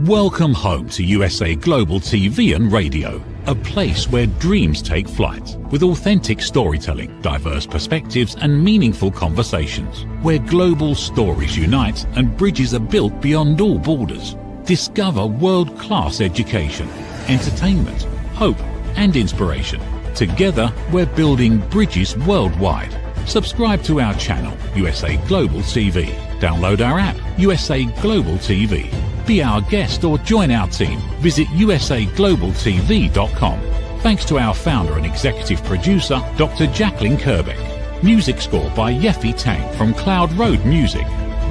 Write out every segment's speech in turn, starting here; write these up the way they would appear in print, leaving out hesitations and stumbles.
Welcome home to USA Global TV and Radio, a place where dreams take flight, with authentic storytelling, diverse perspectives and meaningful conversations, where global stories unite and bridges are built beyond all borders. Discover world-class education, entertainment, hope and inspiration. Together, we're building bridges worldwide. Subscribe to our channel, USA Global TV. Download our app, USA Global TV. Be our guest or join our team. Visit usaglobaltv.com. Thanks to our founder and executive producer, Dr. Jacqueline Kerbeck. Music score by Yeffy Tang from Cloud Road Music.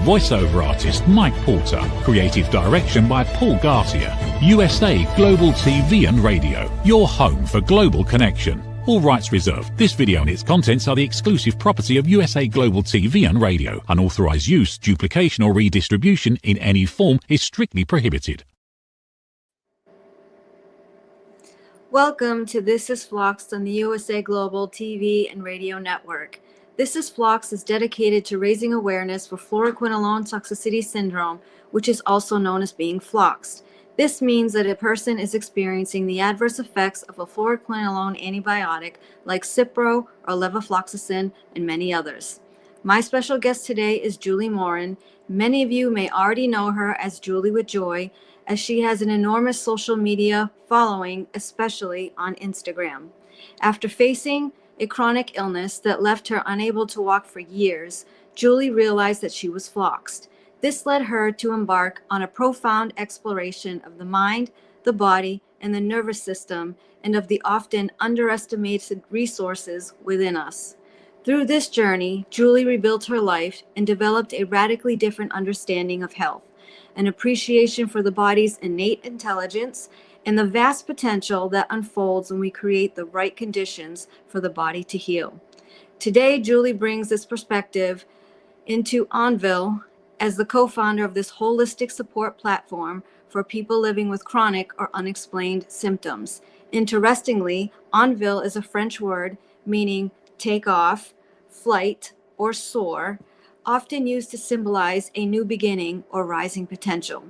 Voiceover artist Mike Porter. Creative direction by Paul Garcia. USA Global TV and Radio. Your home for global connection. All rights reserved. This video and its contents are the exclusive property of USA Global TV and Radio. Unauthorized use, duplication or redistribution in any form is strictly prohibited. Welcome to This is Flocks on the USA Global TV and Radio Network. This is Flocks is dedicated to raising awareness for fluoroquinolone toxicity syndrome, which is also known as being floxed. This means that a person is experiencing the adverse effects of a fluoroquinolone antibiotic like Cipro or levofloxacin and many others. My special guest today is Julie Morin. Many of you may already know her as Julie with Joy, as she has an enormous social media following, especially on Instagram. After facing a chronic illness that left her unable to walk for years, Julie realized that she was floxed. This led her to embark on a profound exploration of the mind, the body, and the nervous system, and of the often underestimated resources within us. Through this journey, Julie rebuilt her life and developed a radically different understanding of health, an appreciation for the body's innate intelligence, and the vast potential that unfolds when we create the right conditions for the body to heal. Today, Julie brings this perspective into Envol as the co-founder of this holistic support platform for people living with chronic or unexplained symptoms. Interestingly, Envol is a French word meaning take off, flight, or soar, often used to symbolize a new beginning or rising potential.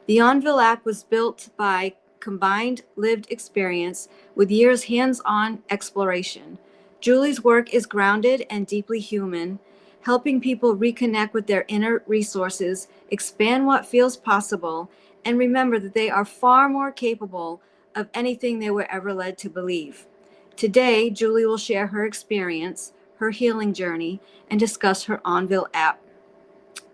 The Envol app was built by combined lived experience with years hands-on exploration. Julie's work is grounded and deeply human, helping people reconnect with their inner resources, expand what feels possible, and remember that they are far more capable of anything they were ever led to believe. Today, Julie will share her experience, her healing journey, and discuss her Envol app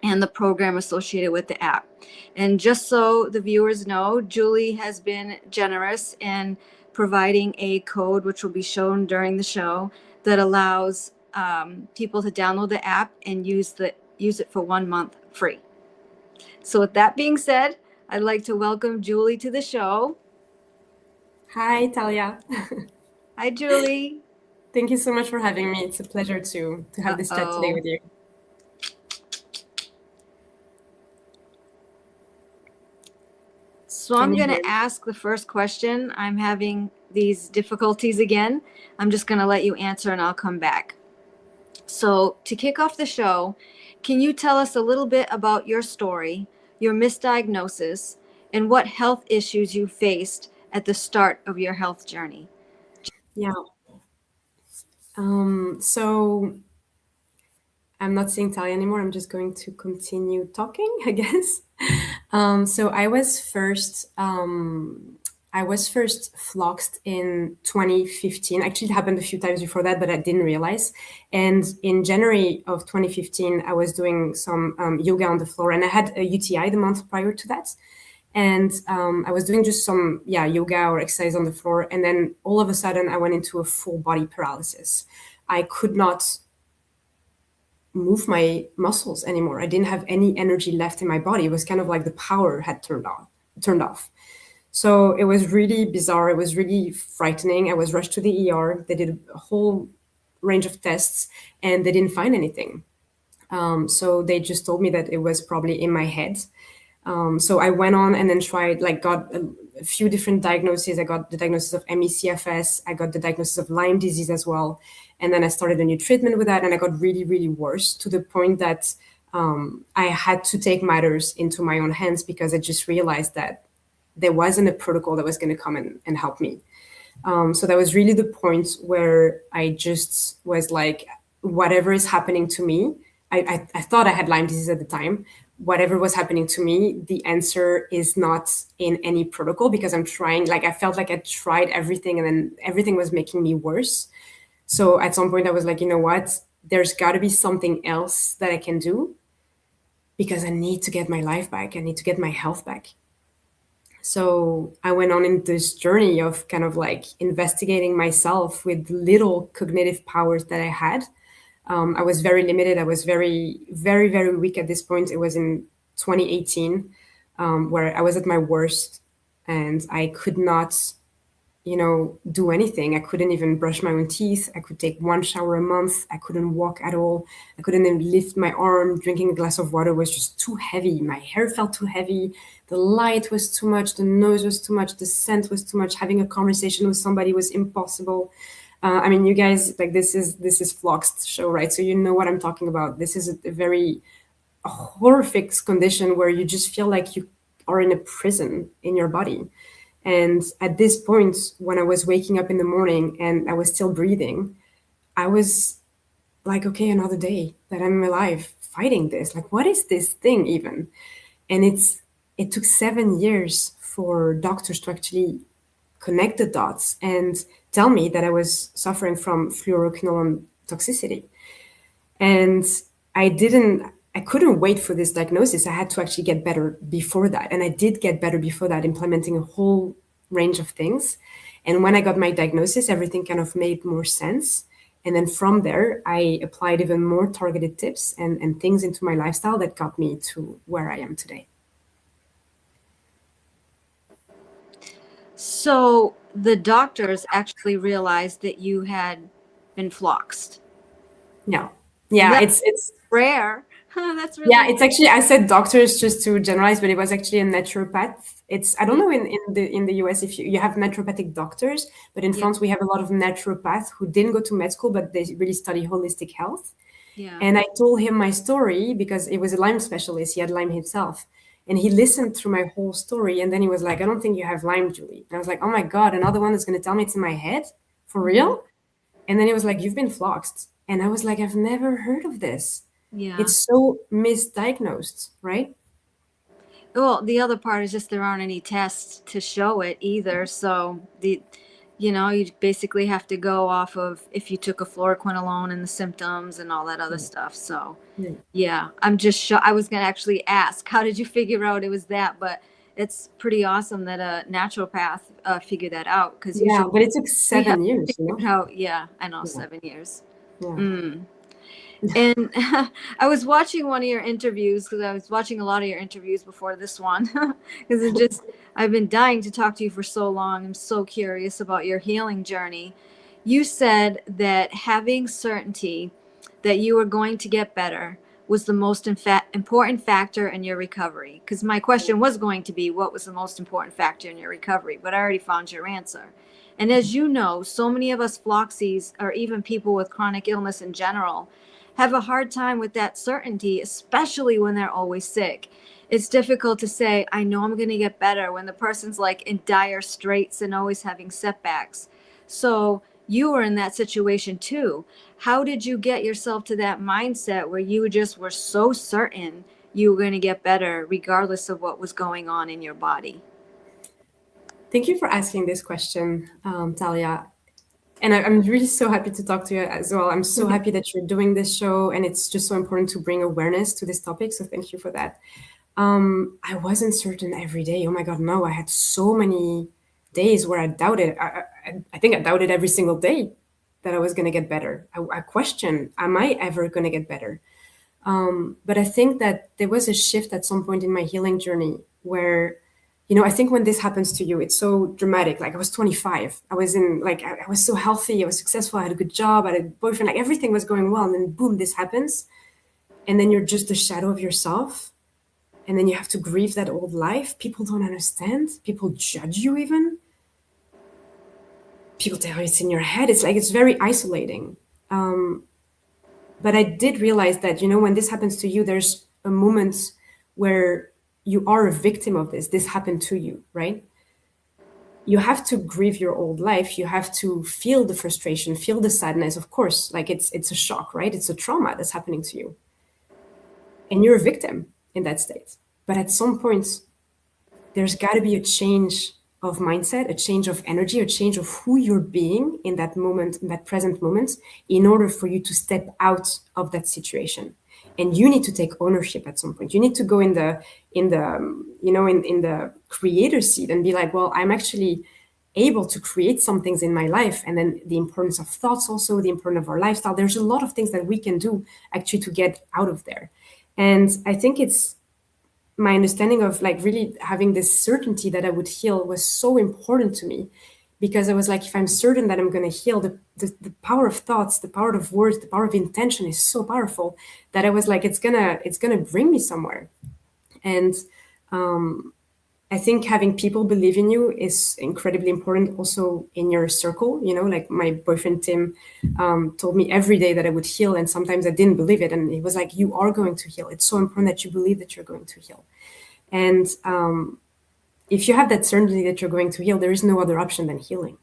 and the program associated with the app. And just so the viewers know, Julie has been generous in providing a code, which will be shown during the show, that allows people to download the app and use it for 1 month free. So with that being said, I'd like to welcome Julie to the show. Hi, Talia. Hi, Julie. Thank you so much for having me. It's a pleasure to have this chat today with you. So I'm going to ask the first question. I'm having these difficulties again. I'm just going to let you answer and I'll come back. So to kick off the show, can you tell us a little bit about your story, your misdiagnosis, and what health issues you faced at the start of your health journey? Yeah. So I'm not saying Talia anymore. I'm just going to continue talking, I guess. So I was first floxed in 2015. Actually, it happened a few times before that, but I didn't realize. And in January of 2015, I was doing some yoga on the floor, and I had a UTI the month prior to that. And I was doing just some yoga or exercise on the floor, and then all of a sudden, I went into a full body paralysis. I could not move my muscles anymore. I didn't have any energy left in my body. It was kind of like the power had turned off. So it was really bizarre. It was really frightening. I was rushed to the ER. They did a whole range of tests and they didn't find anything. So they just told me that it was probably in my head. So I went on and then got a few different diagnoses. I got the diagnosis of ME/CFS. I got the diagnosis of Lyme disease as well. And then I started a new treatment with that. And I got really, really worse to the point that I had to take matters into my own hands because I just realized that there wasn't a protocol that was going to come and help me. So that was really the point where I just was like, whatever is happening to me, I thought I had Lyme disease at the time. Whatever was happening to me, the answer is not in any protocol, because I'm trying, like, I felt like I tried everything and then everything was making me worse. So at some point I was like, you know what, there's got to be something else that I can do, because I need to get my life back. I need to get my health back. So I went on in this journey of kind of like investigating myself with little cognitive powers that I had. I was very limited. I was very, very, very weak at this point. It was in 2018, where I was at my worst and I could not, do anything. I couldn't even brush my own teeth. I could take one shower a month. I couldn't walk at all. I couldn't even lift my arm. Drinking a glass of water was just too heavy. My hair felt too heavy. The light was too much. The noise was too much. The scent was too much. Having a conversation with somebody was impossible. You guys, like, this is Floxed show, right? So you know what I'm talking about. This is a very horrific condition where you just feel like you are in a prison in your body. And at this point, when I was waking up in the morning and I was still breathing, I was like, okay, another day that I'm alive fighting this. Like, what is this thing even? And it took 7 years for doctors to actually connect the dots and tell me that I was suffering from fluoroquinolone toxicity. And I couldn't wait for this diagnosis. I had to actually get better before that. And I did get better before that, implementing a whole range of things. And when I got my diagnosis, everything kind of made more sense. And then from there, I applied even more targeted tips and things into my lifestyle that got me to where I am today. So the doctors actually realized that you had been floxed. Yeah. Yeah, it's rare. That's really it's actually, I said doctors just to generalize, but it was actually a naturopath. I don't know in the US if you have naturopathic doctors, but in France we have a lot of naturopaths who didn't go to med school, but they really study holistic health. Yeah. And I told him my story because it was a Lyme specialist. He had Lyme himself. And he listened through my whole story. And then he was like, I don't think you have Lyme, Julie. And I was like, oh my God, another one that's going to tell me it's in my head? For real? And then he was like, you've been floxed. And I was like, I've never heard of this. Yeah. It's so misdiagnosed, right? Well, the other part is just there aren't any tests to show it either. So you basically have to go off of if you took a fluoroquinolone and the symptoms and all that other stuff. So yeah, I'm just shocked. I was going to actually ask, how did you figure out it was that? But it's pretty awesome that a naturopath figured that out. Because but it took 7 years. I know, 7 years. Yeah. And I was watching one of your interviews, because I was watching a lot of your interviews before this one, because I've been dying to talk to you for so long. I'm so curious about your healing journey. You said that having certainty that you were going to get better was the most important factor in your recovery. Because my question was going to be, what was the most important factor in your recovery? But I already found your answer. And as you know, so many of us Floxies, or even people with chronic illness in general, have a hard time with that certainty, especially when they're always sick. It's difficult to say, I know I'm going to get better, when the person's like in dire straits and always having setbacks. So you were in that situation too. How did you get yourself to that mindset where you just were so certain you were going to get better regardless of what was going on in your body? Thank you for asking this question, Talia. And I'm really so happy to talk to you as well. I'm so happy that you're doing this show, and it's just so important to bring awareness to this topic. So thank you for that. I wasn't certain every day. Oh my God, no. I had so many days where I doubted. I think I doubted every single day that I was going to get better. I questioned, am I ever going to get better? But I think that there was a shift at some point in my healing journey where, I think when this happens to you, it's so dramatic. Like, I was 25. I was I was so healthy. I was successful. I had a good job. I had a boyfriend. Like, everything was going well. And then boom, this happens. And then you're just a shadow of yourself. And then you have to grieve that old life. People don't understand. People judge you even. People tell you it's in your head. It's very isolating. But I did realize that, when this happens to you, there's a moment where you are a victim of this. This happened to you, right? you have to grieve your old life. You have to feel the frustration, feel the sadness, of course. Like it's a shock, right? It's a trauma that's happening to you. And you're a victim in that state. But at some point, there's got to be a change of mindset, a change of energy, a change of who you're being in that moment, in that present moment, in order for you to step out of that situation. And you need to take ownership at some point. You need to go in the creator seat and be like, well, I'm actually able to create some things in my life. And then the importance of thoughts, also the importance of our lifestyle. There's a lot of things that we can do actually to get out of there. And I think it's my understanding of like really having this certainty that I would heal was so important to me, because I was like, if I'm certain that I'm going to heal, the power of thoughts, the power of words, the power of intention is so powerful that I was like, it's gonna bring me somewhere. And I think having people believe in you is incredibly important also in your circle. You know, like my boyfriend, Tim, told me every day that I would heal. And sometimes I didn't believe it. And he was like, you are going to heal. It's so important that you believe that you're going to heal. And if you have that certainty that you're going to heal, there is no other option than healing,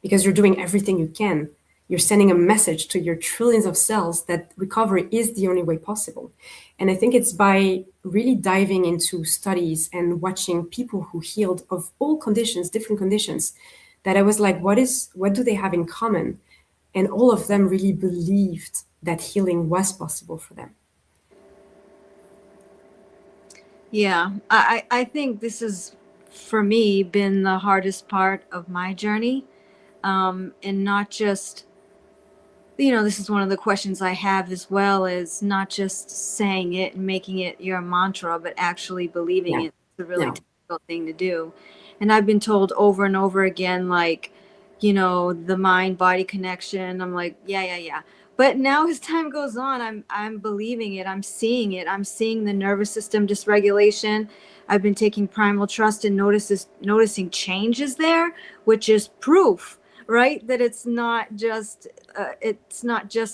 because you're doing everything you can. You're sending a message to your trillions of cells that recovery is the only way possible. And I think it's by really diving into studies and watching people who healed of all conditions, different conditions, that I was like, what do they have in common? And all of them really believed that healing was possible for them. Yeah, I think this has, for me, been the hardest part of my journey. And not just, this is one of the questions I have as well, is not just saying it and making it your mantra, but actually believing it. It's a really difficult thing to do. And I've been told over and over again, like, the mind-body connection. I'm like, yeah. But now as time goes on, I'm believing it. I'm seeing it. I'm seeing the nervous system dysregulation. I've been taking primal trust and noticing changes there, which is proof, right, that it's not just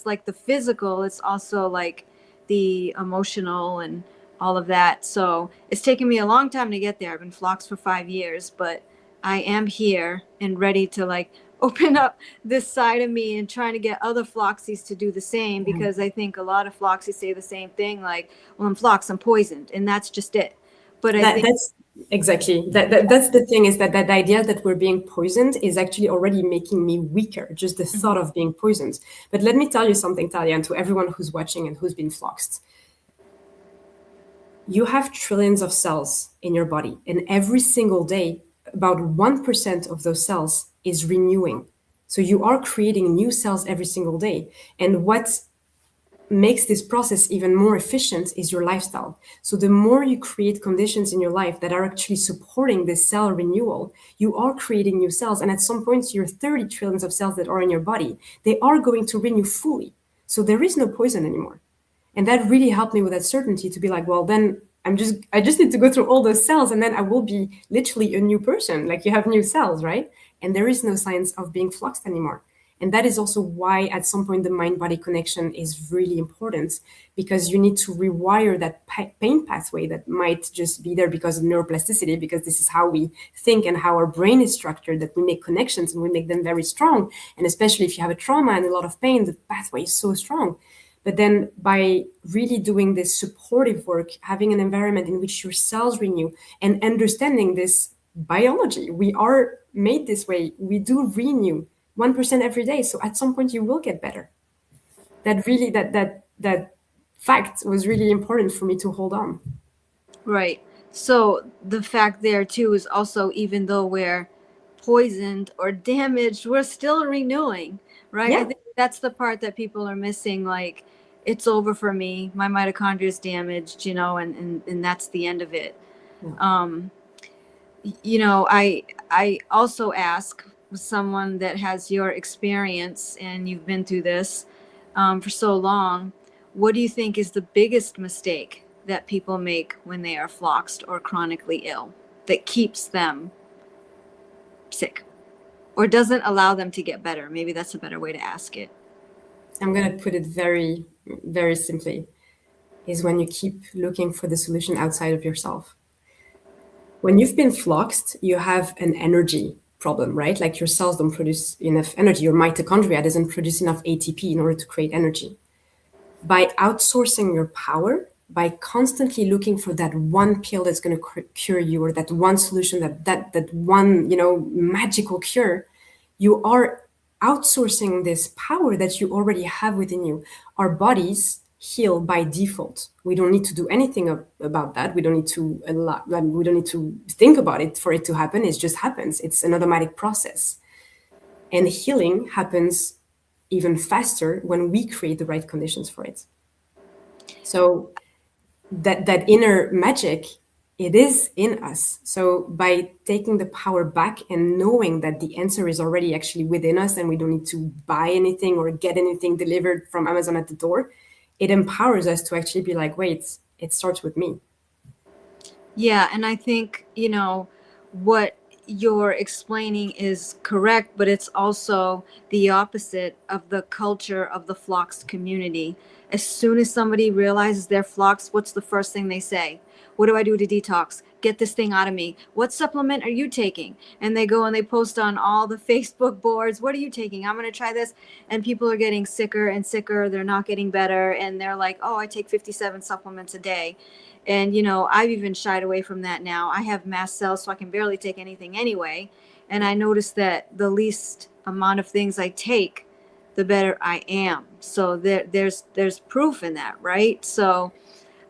like the physical. It's also like the emotional and all of that. So it's taken me a long time to get there. I've been Floxed for 5 years, but I am here and ready to like open up this side of me and trying to get other Floxies to do the same, because I think a lot of Floxies say the same thing, like, well, I'm Floxed, I'm poisoned, and that's just it. But I think that's exactly that's the thing, is that idea that we're being poisoned is actually already making me weaker, just the thought of being poisoned. But let me tell you something, Talia, and to everyone who's watching and who's been Floxed. You have trillions of cells in your body, and every single day, about 1% of those cells is renewing. So you are creating new cells every single day. And what makes this process even more efficient is your lifestyle. So the more you create conditions in your life that are actually supporting this cell renewal, you are creating new cells. And at some point, your 30 trillions of cells that are in your body, they are going to renew fully. So there is no poison anymore. And that really helped me with that certainty to be like, well, then I just need to go through all those cells, and then I will be literally a new person. Like, you have new cells, right? And there is no signs of being Floxed anymore. And that is also why at some point the mind-body connection is really important, because you need to rewire that pain pathway that might just be there because of neuroplasticity, because this is how we think and how our brain is structured, that we make connections and we make them very strong. And especially if you have a trauma and a lot of pain, the pathway is so strong. But then by really doing this supportive work, having an environment in which your cells renew, and understanding this biology, we are made this way, we do renew 1% every day. So at some point you will get better. That really, that fact was really important for me to hold on. Right. So the fact there too is also, even though we're poisoned or damaged, we're still renewing, right? Yeah. I think that's the part that people are missing. Like, it's over for me. My mitochondria is damaged, and that's the end of it. Yeah. I also ask someone that has your experience and you've been through this for so long, what do you think is the biggest mistake that people make when they are Floxed or chronically ill that keeps them sick or doesn't allow them to get better? Maybe that's a better way to ask it. I'm going to put it very, very simply, is when you keep looking for the solution outside of yourself. When you've been Floxed, you have an energy problem, right? Like your cells don't produce enough energy. Your mitochondria doesn't produce enough ATP in order to create energy. By outsourcing your power, by constantly looking for that one pill that's going to cure you, or that one solution, that one, magical cure, you are outsourcing this power that you already have within you. Our bodies heal by default. We don't need to do anything about that. We don't need to we don't need to think about it for it to happen. It just happens. It's an automatic process. And healing happens even faster when we create the right conditions for it. So that inner magic, it is in us. So by taking the power back and knowing that the answer is already actually within us, and we don't need to buy anything or get anything delivered from Amazon at the door, it empowers us to actually be like, wait, it starts with me. Yeah, and I think, what you're explaining is correct, but it's also the opposite of the culture of the Floxed community. As soon as somebody realizes they're Floxed, what's the first thing they say? What do I do to detox? Get this thing out of me. What supplement are you taking? And they go and they post on all the Facebook boards, what are you taking? I'm going to try this. And people are getting sicker and sicker. They're not getting better. And they're like, oh, I take 57 supplements a day. And, I've even shied away from that now. I have mast cells, so I can barely take anything anyway. And I noticed that the least amount of things I take, the better I am. So there's proof in that, right? So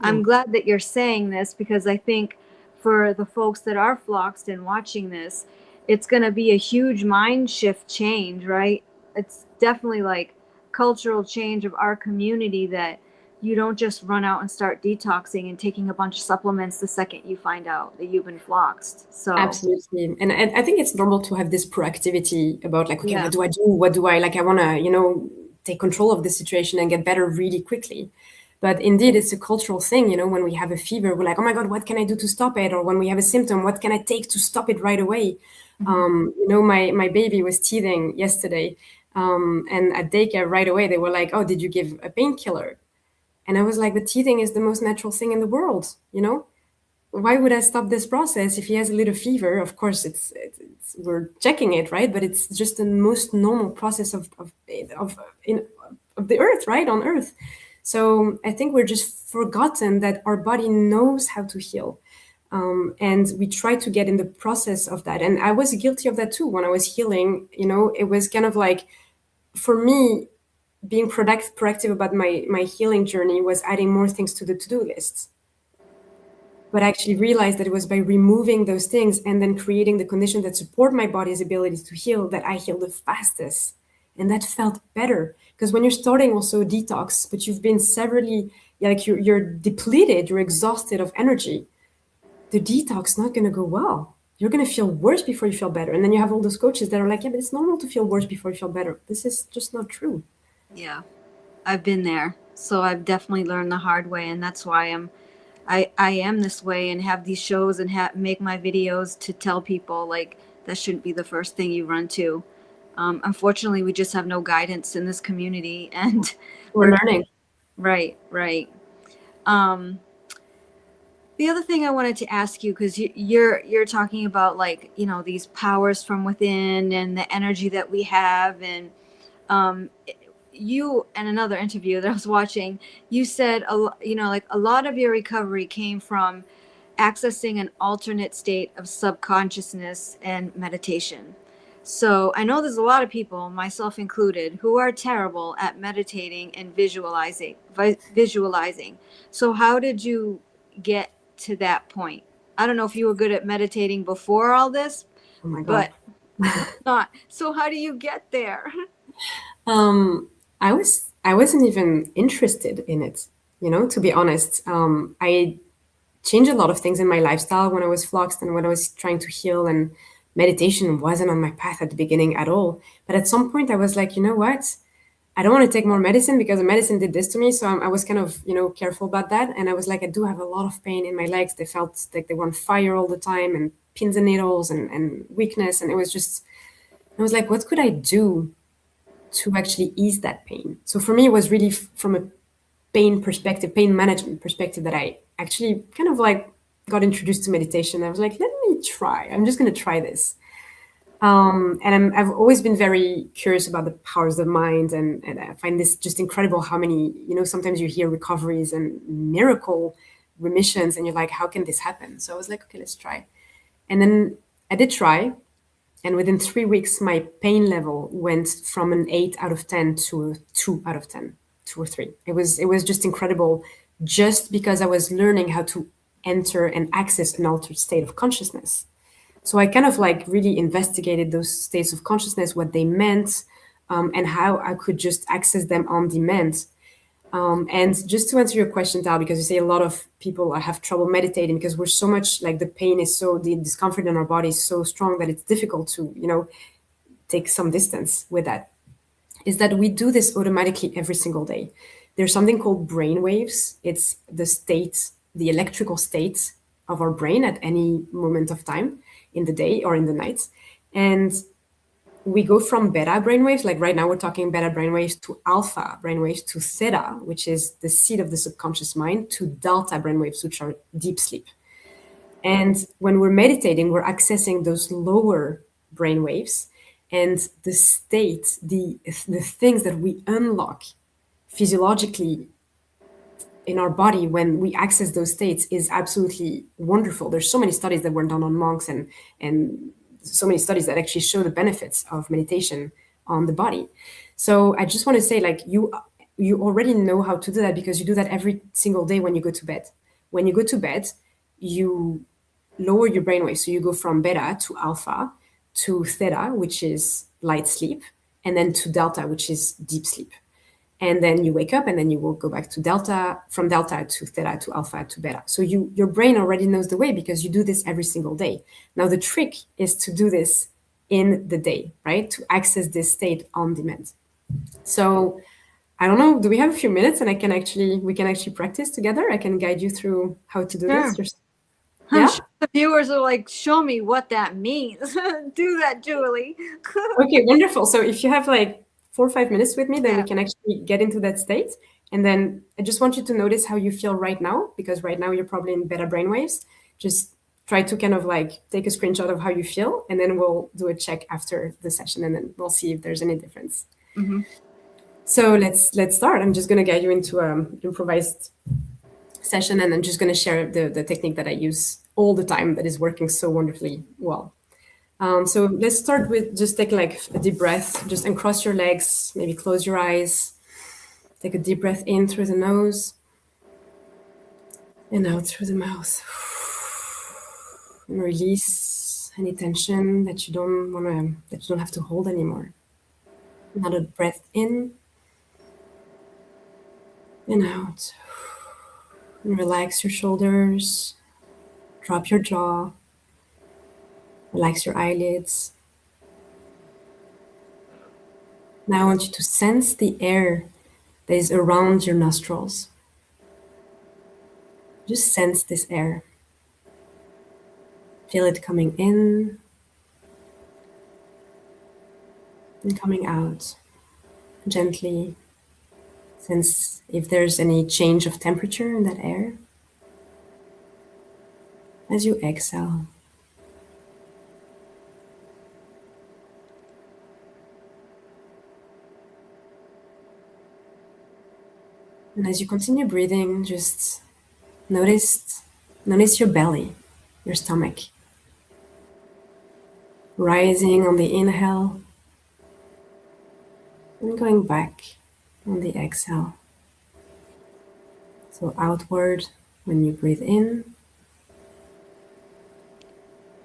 I'm glad that you're saying this, because I think for the folks that are Floxed and watching this, it's going to be a huge mind shift change, right? It's definitely like cultural change of our community, that you don't just run out and start detoxing and taking a bunch of supplements the second you find out that you've been Floxed. So absolutely. And I think it's normal to have this proactivity about like, okay, Yeah. what do I do? What do I like? I want to, take control of the situation and get better really quickly. But indeed, it's a cultural thing. When we have a fever, we're like, oh my God, what can I do to stop it? Or when we have a symptom, what can I take to stop it right away? My baby was teething yesterday. And at daycare right away, they were like, oh, did you give a painkiller? And I was like, but teething is the most natural thing in the world. Why would I stop this process if he has a little fever? Of course, it's we're checking it, right? But it's just the most normal process of the earth, right? On Earth. So I think we're just forgotten that our body knows how to heal. And we try to get in the process of that. And I was guilty of that too. When I was healing, it was kind of like, for me, being proactive about my healing journey was adding more things to the to-do lists. But I actually realized that it was by removing those things and then creating the conditions that support my body's abilities to heal that I healed the fastest. And that felt better. Because when you're starting also a detox, but you've been severely, like you're depleted, you're exhausted of energy, the detox not going to go well. You're going to feel worse before you feel better. And then you have all those coaches that are like, yeah, but it's normal to feel worse before you feel better. This is just not true. Yeah, I've been there. So I've definitely learned the hard way. And that's why I am this way and have these shows and make my videos to tell people like that shouldn't be the first thing you run to. Unfortunately, we just have no guidance in this community, and We're learning. Right. The other thing I wanted to ask you, because you're talking about like these powers from within and the energy that we have, and you, in another interview that I was watching, you said like a lot of your recovery came from accessing an alternate state of subconsciousness and meditation. So I know there's a lot of people, myself included, who are terrible at meditating and visualizing. So how did you get to that point? I don't know if you were good at meditating before all this, Oh my God. but not. So how do you get there? I wasn't even interested in it, to be honest. I changed a lot of things in my lifestyle when I was Floxed and when I was trying to heal, and meditation wasn't on my path at the beginning at all. But at some point I was like, you know what? I don't want to take more medicine because the medicine did this to me. So I was kind of, careful about that. And I was like, I do have a lot of pain in my legs. They felt like they were on fire all the time, and pins and needles and weakness. And it was just, I was like, what could I do to actually ease that pain? So for me, it was really from a pain management perspective, that I actually kind of like got introduced to meditation. I was like, let me try. I'm just going to try this. I've always been very curious about the powers of the mind, and I find this just incredible how many, sometimes you hear recoveries and miracle remissions, and you're like, how can this happen? So I was like, okay, let's try. And then I did try, and within 3 weeks, my pain level went from an 8 out of 10 to a 2 out of 10, 2 or 3. It was just incredible, just because I was learning how to enter and access an altered state of consciousness. So I kind of like really investigated those states of consciousness, what they meant, and how I could just access them on demand. And just to answer your question, Tal, because you say a lot of people have trouble meditating because we're so much like the discomfort in our body is so strong that it's difficult to, take some distance with that. Is that we do this automatically every single day. There's something called brain waves. It's the electrical state of our brain at any moment of time in the day or in the night. And we go from beta brainwaves, like right now we're talking beta brainwaves, to alpha brainwaves, to theta, which is the seat of the subconscious mind, to delta brainwaves, which are deep sleep. And when we're meditating, we're accessing those lower brainwaves, and the state, the things that we unlock physiologically in our body when we access those states is absolutely wonderful. There's so many studies that were done on monks, and so many studies that actually show the benefits of meditation on the body. So I just want to say, like, you already know how to do that because you do that every single day when you go to bed. When you go to bed, you lower your brainwave. So you go from beta to alpha to theta, which is light sleep, and then to delta, which is deep sleep. And then you wake up, and then you will go back to delta, from delta to theta to alpha to beta. So your brain already knows the way because you do this every single day. Now the trick is to do this in the day, right? To access this state on demand. So I don't know, do we have a few minutes and we can actually practice together? I can guide you through how to do this. I'm sure the viewers are like, show me what that means. Do that, Julie. Okay, wonderful. So if you have like 4 or 5 minutes with me, then we can actually get into that state. And then I just want you to notice how you feel right now, because right now you're probably in beta brainwaves. Just try to kind of like take a screenshot of how you feel, and then we'll do a check after the session, and then we'll see if there's any difference. Mm-hmm. So let's start. I'm just going to guide you into an improvised session, and I'm just going to share the technique that I use all the time that is working so wonderfully well. So let's start with just take like a deep breath, just uncross your legs, maybe close your eyes, take a deep breath in through the nose and out through the mouth. And release any tension that you don't have to hold anymore. Another breath in and out. And relax your shoulders, drop your jaw, relax your eyelids. Now I want you to sense the air that is around your nostrils. Just sense this air. Feel it coming in and coming out gently. Sense if there's any change of temperature in that air. As you exhale, and as you continue breathing, just notice your belly, your stomach, rising on the inhale and going back on the exhale. So outward when you breathe in,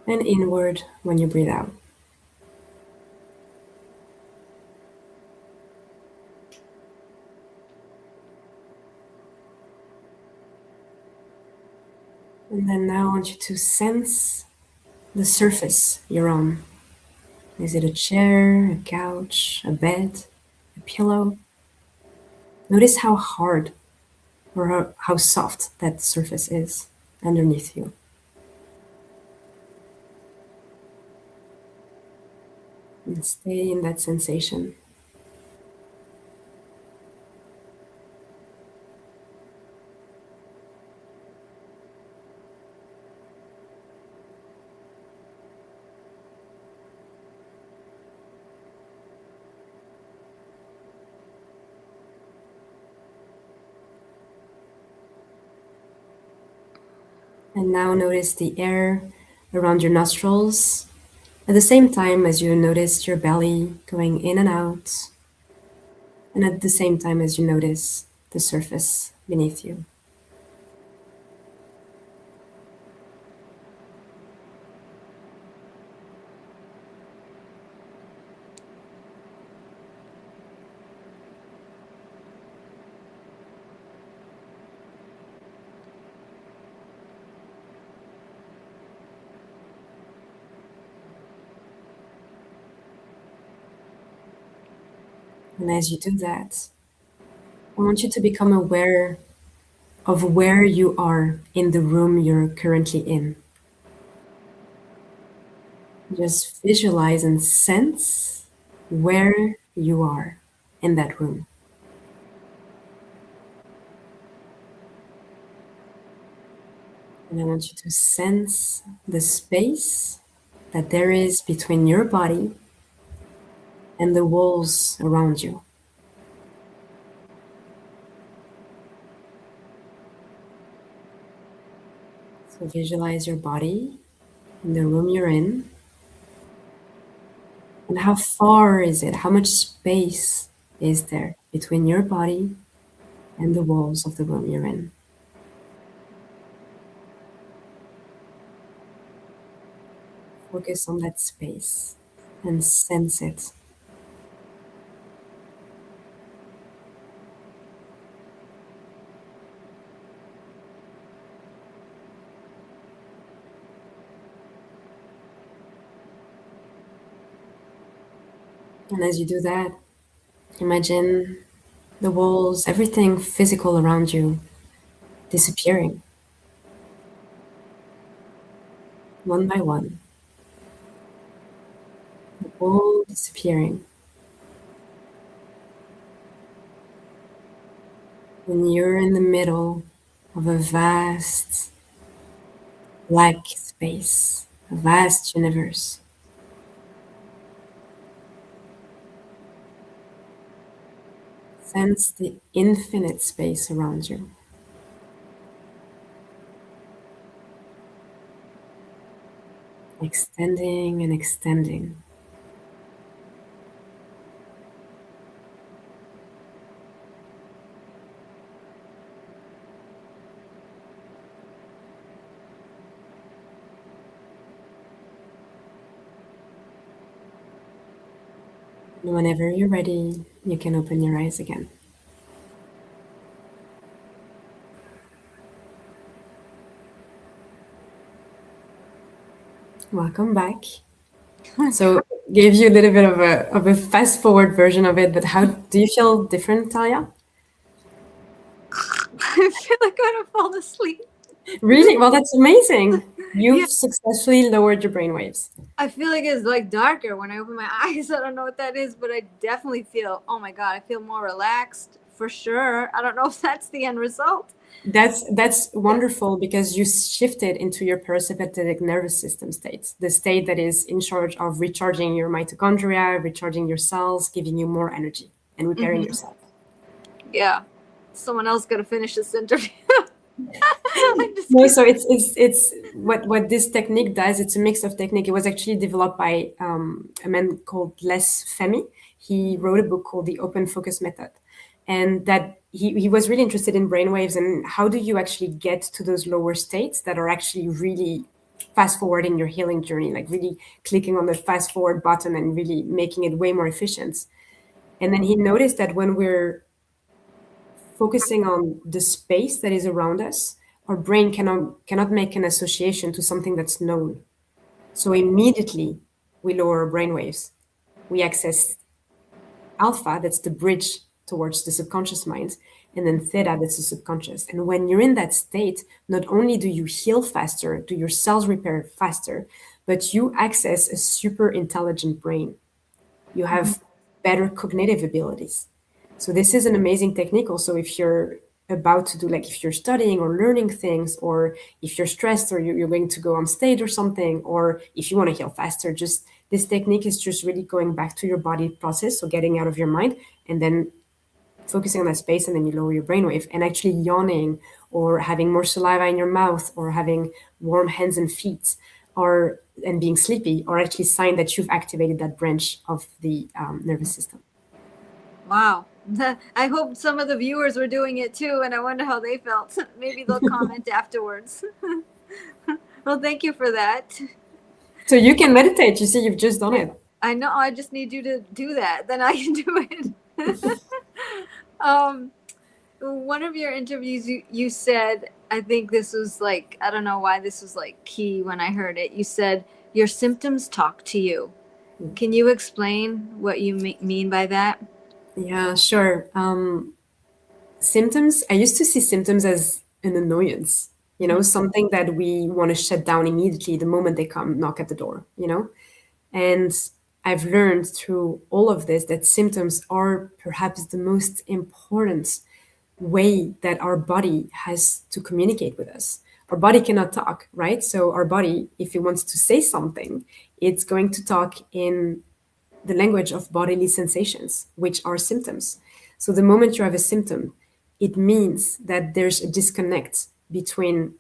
and inward when you breathe out. And then now I want you to sense the surface you're on. Is it a chair, a couch, a bed, a pillow? Notice how hard or how soft that surface is underneath you. And stay in that sensation. And now notice the air around your nostrils at the same time as you notice your belly going in and out, and at the same time as you notice the surface beneath you. And as you do that, I want you to become aware of where you are in the room you're currently in. Just visualize and sense where you are in that room. And I want you to sense the space that there is between your body and the walls around you. So visualize your body in the room you're in. And how far is it? How much space is there between your body and the walls of the room you're in? Focus on that space and sense it. And as you do that, imagine the walls, everything physical around you disappearing one by one. The wall disappearing. And you're in the middle of a vast black space, a vast universe. Sense the infinite space around you. Extending and extending. And whenever you're ready, you can open your eyes again. Welcome back. So gave you a little bit of a fast forward version of it, but how do you feel different, Talia? I feel like I'm gonna fall asleep. Really? Well, that's amazing. You've successfully lowered your brainwaves. I feel like it's like darker when I open my eyes. I don't know what that is, but I definitely feel, oh my God, I feel more relaxed for sure. I don't know if that's the end result. That's wonderful because you shifted into your parasympathetic nervous system state, the state that is in charge of recharging your mitochondria, recharging your cells, giving you more energy and repairing yourself. Yeah. Someone else got to finish this interview. No, so it's what this technique does. It's a mix of technique. It was actually developed by a man called Les Femi. He wrote a book called The Open Focus Method, and that he was really interested in brainwaves and how do you actually get to those lower states that are actually really fast forwarding your healing journey, like really clicking on the fast forward button and really making it way more efficient. And then he noticed that when we're focusing on the space that is around us, our brain cannot make an association to something that's known. So immediately we lower our brain waves. We access alpha, that's the bridge towards the subconscious mind, and then theta, that's the subconscious. And when you're in that state, not only do you heal faster, do your cells repair faster, but you access a super intelligent brain. You have better cognitive abilities. So this is an amazing technique also if you're about to do, like if you're studying or learning things, or if you're stressed or you're going to go on stage or something, or if you want to heal faster, just this technique is just really going back to your body process. So getting out of your mind and then focusing on that space, and then you lower your brainwave and actually yawning or having more saliva in your mouth, or having warm hands and feet, and being sleepy are actually signs that you've activated that branch of the nervous system. Wow. I hope some of the viewers were doing it too, and I wonder how they felt. Maybe they'll comment afterwards. Well, thank you for that. So you can meditate. You see, you've just done it. I know. I just need you to do that. Then I can do it. One of your interviews, you said, I think this was like, I don't know why this was like key when I heard it. You said, your symptoms talk to you. Can you explain what you mean by that? Yeah, sure. Symptoms, I used to see symptoms as an annoyance, something that we want to shut down immediately the moment they come knock at the door, And I've learned through all of this that symptoms are perhaps the most important way that our body has to communicate with us. Our body cannot talk, right? So our body, if it wants to say something, it's going to talk in the language of bodily sensations, which are symptoms. So the moment you have a symptom, it means that there's a disconnect between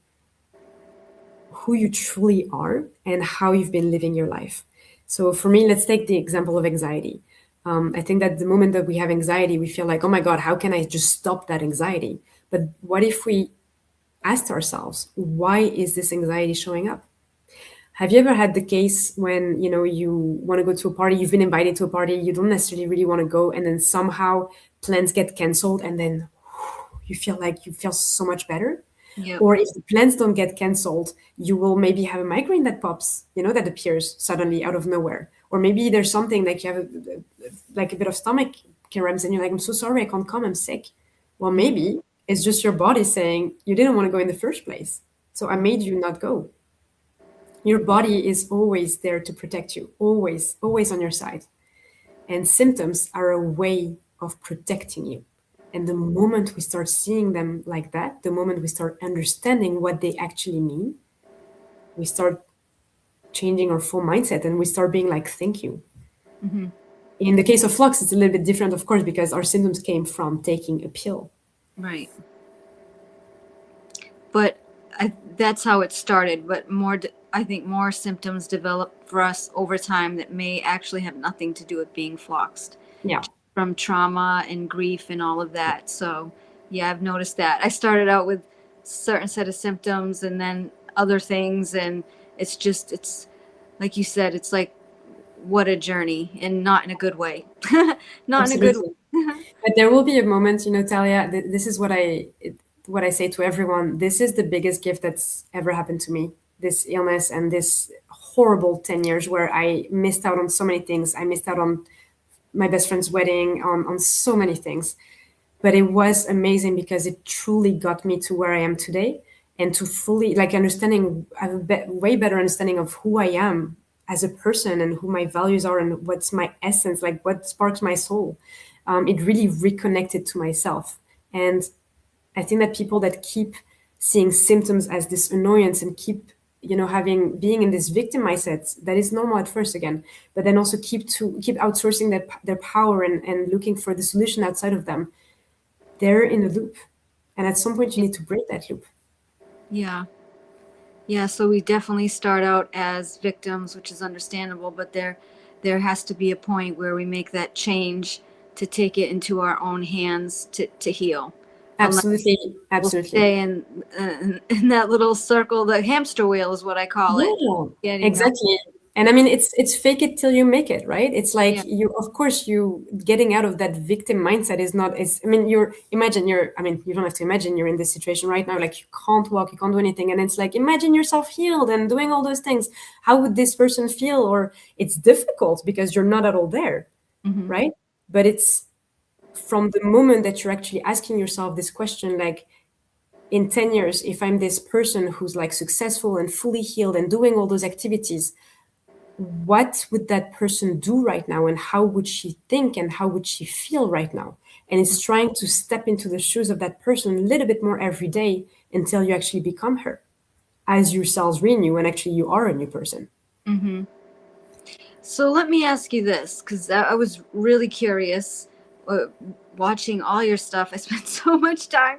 who you truly are and how you've been living your life. So for me, let's take the example of anxiety. I think that the moment that we have anxiety, we feel like, oh my God, how can I just stop that anxiety? But what if we asked ourselves, why is this anxiety showing up? Have you ever had the case when, you want to go to a party, you've been invited to a party, you don't necessarily really want to go, and then somehow plans get canceled, and then you feel so much better? Yep. Or if the plans don't get canceled, you will maybe have a migraine that pops, that appears suddenly out of nowhere. Or maybe there's something like you have a bit of stomach cramps and you're like, I'm so sorry, I can't come, I'm sick. Well, maybe it's just your body saying you didn't want to go in the first place, so I made you not go. Your body is always there to protect you, always, always on your side. And symptoms are a way of protecting you. And the moment we start seeing them like that, the moment we start understanding what they actually mean, we start changing our full mindset and we start being like, thank you. Mm-hmm. In the case of flux, it's a little bit different, of course, because our symptoms came from taking a pill. Right. But that's how it started. But I think more symptoms develop for us over time that may actually have nothing to do with being floxed. Yeah. From trauma and grief and all of that. So yeah, I've noticed that. I started out with a certain set of symptoms and then other things. And it's like you said, it's like, what a journey, and not in a good way. Not Absolutely. in a good way. But there will be a moment, Talia, this is what I say to everyone. This is the biggest gift that's ever happened to me, this illness and this horrible 10 years where I missed out on so many things. I missed out on my best friend's wedding, on so many things. But it was amazing because it truly got me to where I am today, and to fully understanding, I have a way better understanding of who I am as a person and who my values are and what's my essence, like what sparks my soul. It really reconnected to myself. And I think that people that keep seeing symptoms as this annoyance and keep being in this victim mindset that is normal at first again, but then also keep outsourcing their power and looking for the solution outside of them, they're in a loop. And at some point you need to break that loop. Yeah. So we definitely start out as victims, which is understandable, but there has to be a point where we make that change to take it into our own hands to heal. Absolutely. We'll stay in that little circle. The hamster wheel is what I call it. Exactly. And I mean, it's fake it till you make it, right? It's like you getting out of that victim mindset is not. You don't have to imagine you're in this situation right now. Like you can't walk, you can't do anything, and it's like imagine yourself healed and doing all those things. How would this person feel? Or it's difficult because you're not at all there, right? But it's from the moment that you're actually asking yourself this question, like, in 10 years, if I'm this person who's like successful and fully healed and doing all those activities, what would that person do right now? And how would she think? And how would she feel right now? And it's trying to step into the shoes of that person a little bit more every day until you actually become her, as your cells renew and actually you are a new person. So let me ask you this, because I was really curious. watching all your stuff. I spent so much time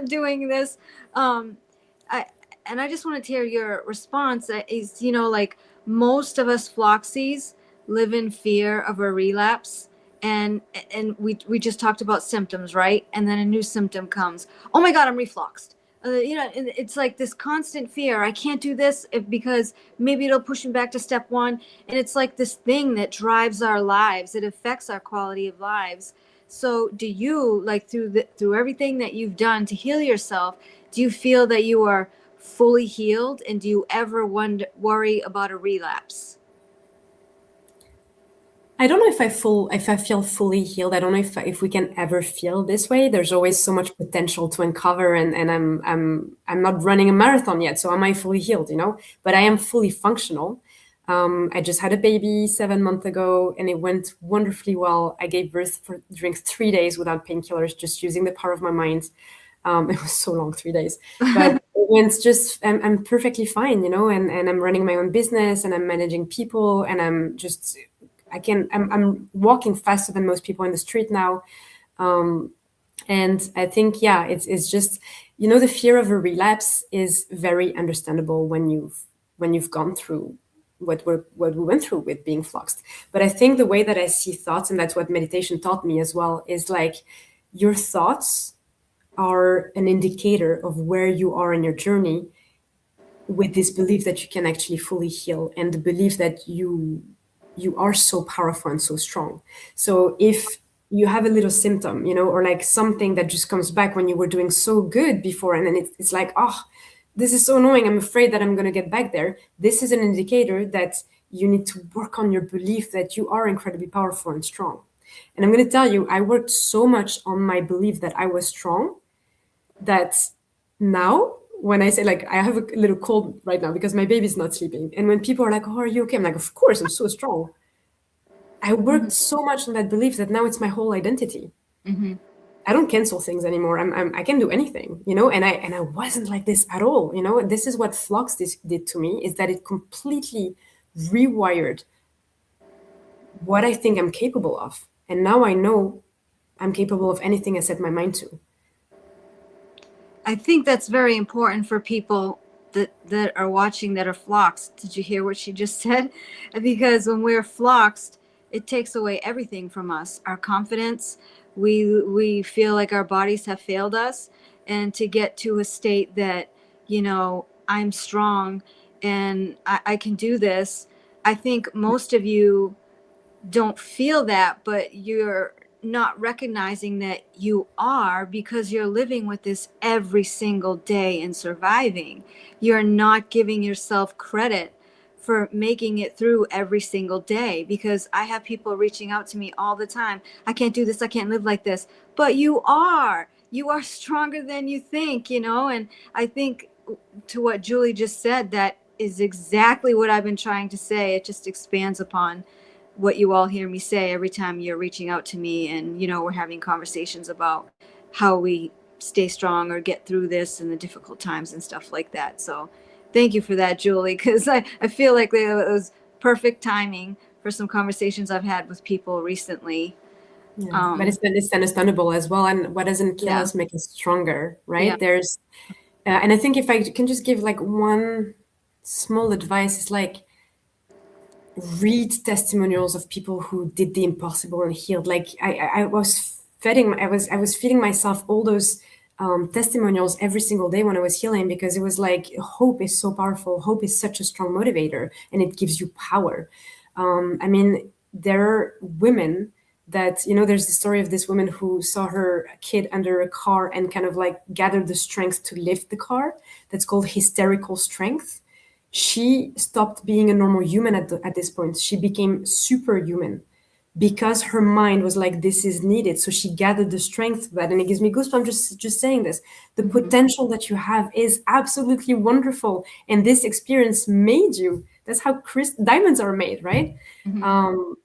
doing this. I and I just wanted to hear your response. Is, you know, like most of us Floxies live in fear of a relapse, and we just talked about symptoms, right? And then a new symptom comes. Oh my God, I'm refluxed. You know, and it's like this constant fear. I can't do this because maybe it'll push me back to step one. And it's like this thing that drives our lives. It affects our quality of lives. So do you, like, through everything that you've done to heal yourself, do you feel that you are fully healed, and do you ever worry about a relapse? I don't know if I feel fully healed. I don't know if we can ever feel this way. There's always so much potential to uncover, and I'm not running a marathon yet. So am I fully healed? You know, but I am fully functional. I just had a baby 7 months ago, and it went wonderfully well. I gave birth during 3 days without painkillers, just using the power of my mind. It was so long, 3 days, but it went just. I'm perfectly fine, you know, and I'm running my own business, and I'm managing people, and I'm walking faster than most people in the street now. And I think, yeah, it's just, you know, the fear of a relapse is very understandable when you've gone through what we went through with being fluxed. But I think the way that I see thoughts, and that's what meditation taught me as well, is like your thoughts are an indicator of where you are in your journey, with this belief that you can actually fully heal, and the belief that you are so powerful and so strong. So if you have a little symptom, you know, or like something that just comes back when you were doing so good before, and then it's like, oh, this is so annoying, I'm afraid that I'm going to get back there. This is an indicator that you need to work on your belief that you are incredibly powerful and strong. And I'm going to tell you, I worked so much on my belief that I was strong, that now when I say, like, I have a little cold right now because my baby's not sleeping, and when people are like, oh, are you okay? I'm like, of course, I'm so strong. I worked so much on that belief that now it's my whole identity. I don't cancel things anymore. I can do anything, you know, and I wasn't like this at all, you know. This is what Flux did to me, is that it completely rewired what I think I'm capable of. And now I know I'm capable of anything I set my mind to. I think that's very important for people that are watching that are floxed. Did you hear what she just said? Because when we're floxed, it takes away everything from us. Our confidence, we feel like our bodies have failed us, and to get to a state that, you know, I'm strong and I can do this. I think most of you don't feel that, but you're not recognizing that you are, because you're living with this every single day and surviving. You're not giving yourself credit for making it through every single day, because I have people reaching out to me all the time. I can't do this. I can't live like this. But you are. You are stronger than you think, you know? And I think, to what Julie just said, that is exactly what I've been trying to say. It just expands upon what you all hear me say every time you're reaching out to me, and, you know, we're having conversations about how we stay strong or get through this and the difficult times and stuff like that. So thank you for that, Julie, because I feel like it was perfect timing for some conversations I've had with people recently. Yeah, but it's understandable as well. And what doesn't kill Yeah. us make us stronger, right? Yeah. There's, and I think if I can just give like one small advice, is like, read testimonials of people who did the impossible and healed. Like I was I was feeding myself all those testimonials every single day when I was healing, because it was like, hope is so powerful. Hope is such a strong motivator, and it gives you power. I mean, there are women that, you know, there's the story of this woman who saw her kid under a car and kind of like gathered the strength to lift the car. That's called hysterical strength. She stopped being a normal human at this point. She became superhuman, because her mind was like, this is needed. So she gathered the strength for that. And it gives me goosebumps just saying this. The potential that you have is absolutely wonderful. And this experience made you. That's how diamonds are made, right?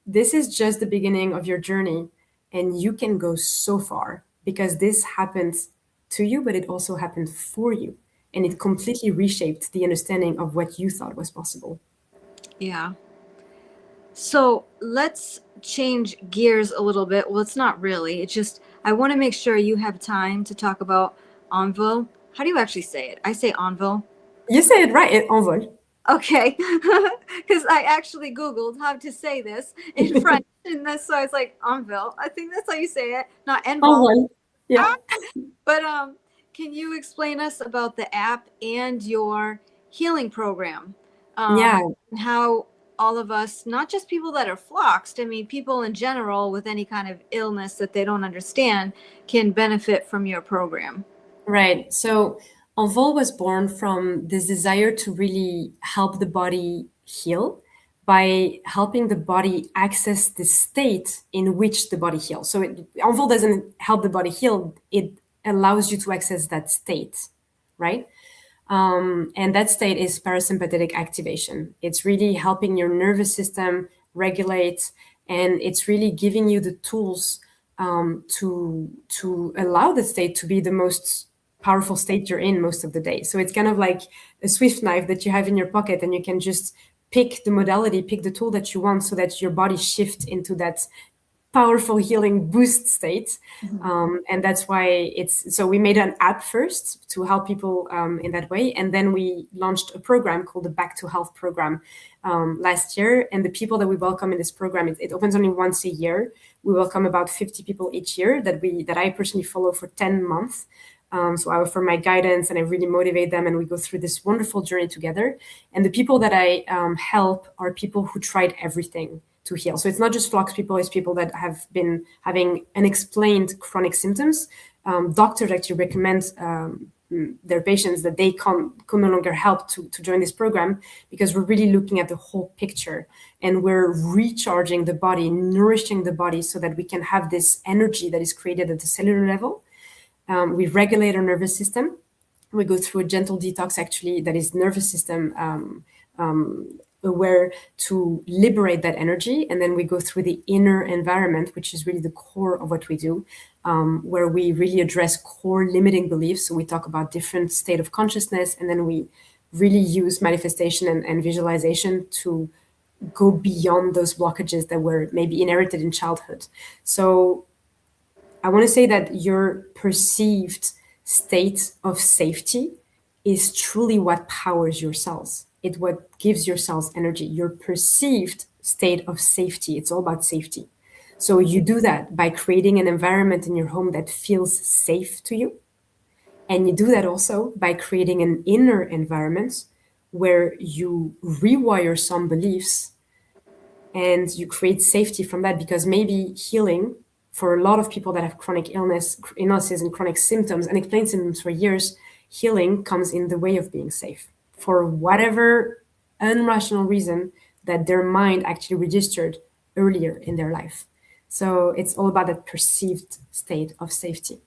This is just the beginning of your journey. And you can go so far, because this happened to you, but it also happened for you. And it completely reshaped the understanding of what you thought was possible. Yeah. So let's change gears a little bit. Well, it's not really. It's just I want to make sure you have time to talk about Envol. How do you actually say it? I say Envol. You say it right, envol. Okay, because I actually Googled how to say this in French, and that's so I was like Envol. I think that's how you say it, not Envol. Envol. Yeah. Ah! But can you explain us about the app and your healing program? Yeah. And how all of us, not just people that are floxed, I mean people in general with any kind of illness that they don't understand, can benefit from your program. Right. So Envol was born from this desire to really help the body heal by helping the body access the state in which the body heals. So Envol doesn't help the body heal, it allows you to access that state, right? And that state is parasympathetic activation. It's really helping your nervous system regulate, and it's really giving you the tools to allow the state to be the most powerful state you're in most of the day. So it's kind of like a Swift knife that you have in your pocket, and you can just pick the modality, pick the tool that you want, so that your body shifts into that powerful healing boost state. And that's why it's so we made an app first to help people in that way, and then we launched a program called the Back to Health program last year. And the people that we welcome in this program, it opens only once a year. We welcome about 50 people each year that I personally follow for 10 months. So I offer my guidance and I really motivate them, and we go through this wonderful journey together. And the people that I help are people who tried everything to heal. So it's not just flox people, it's people that have been having unexplained chronic symptoms. Doctors actually recommend their patients that they can no longer help to join this program, because we're really looking at the whole picture, and we're recharging the body, nourishing the body, so that we can have this energy that is created at the cellular level. We regulate our nervous system. We go through a gentle detox, actually, that is nervous system aware, to liberate that energy. And then we go through the inner environment, which is really the core of what we do, where we really address core limiting beliefs. So we talk about different state of consciousness, and then we really use manifestation and visualization to go beyond those blockages that were maybe inherited in childhood. So I want to say that your perceived state of safety is truly what powers your cells. It's what gives your cells energy. Your perceived state of safety, it's all about safety. So you do that by creating an environment in your home that feels safe to you. And you do that also by creating an inner environment where you rewire some beliefs and you create safety from that, because maybe healing for a lot of people that have chronic illnesses and chronic symptoms, unexplained symptoms for years, healing comes in the way of being safe for whatever unrational reason that their mind actually registered earlier in their life. So it's all about that perceived state of safety.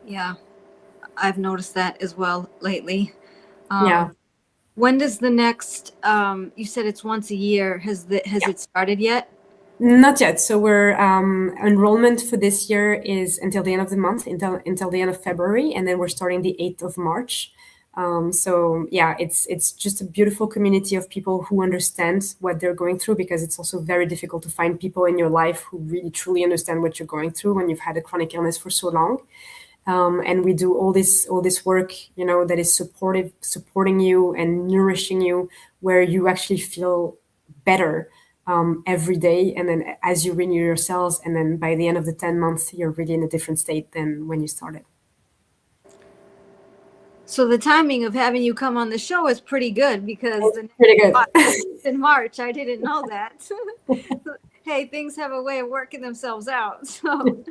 Yeah, I've noticed that as well lately. Yeah. When does the next? You said it's once a year. Has it started yet? Not yet. So we're enrollment for this year is until the end of the month, until the end of February, and then we're starting the 8th of March. So yeah, it's just a beautiful community of people who understand what they're going through, because it's also very difficult to find people in your life who really truly understand what you're going through when you've had a chronic illness for so long. And we do all this work, that is supporting you and nourishing you, where you actually feel better every day. And then as you renew your cells, and then by the end of the 10 months, you're really in a different state than when you started. So the timing of having you come on the show is pretty good, because it's pretty good. In March. I didn't know that. Hey, things have a way of working themselves out. So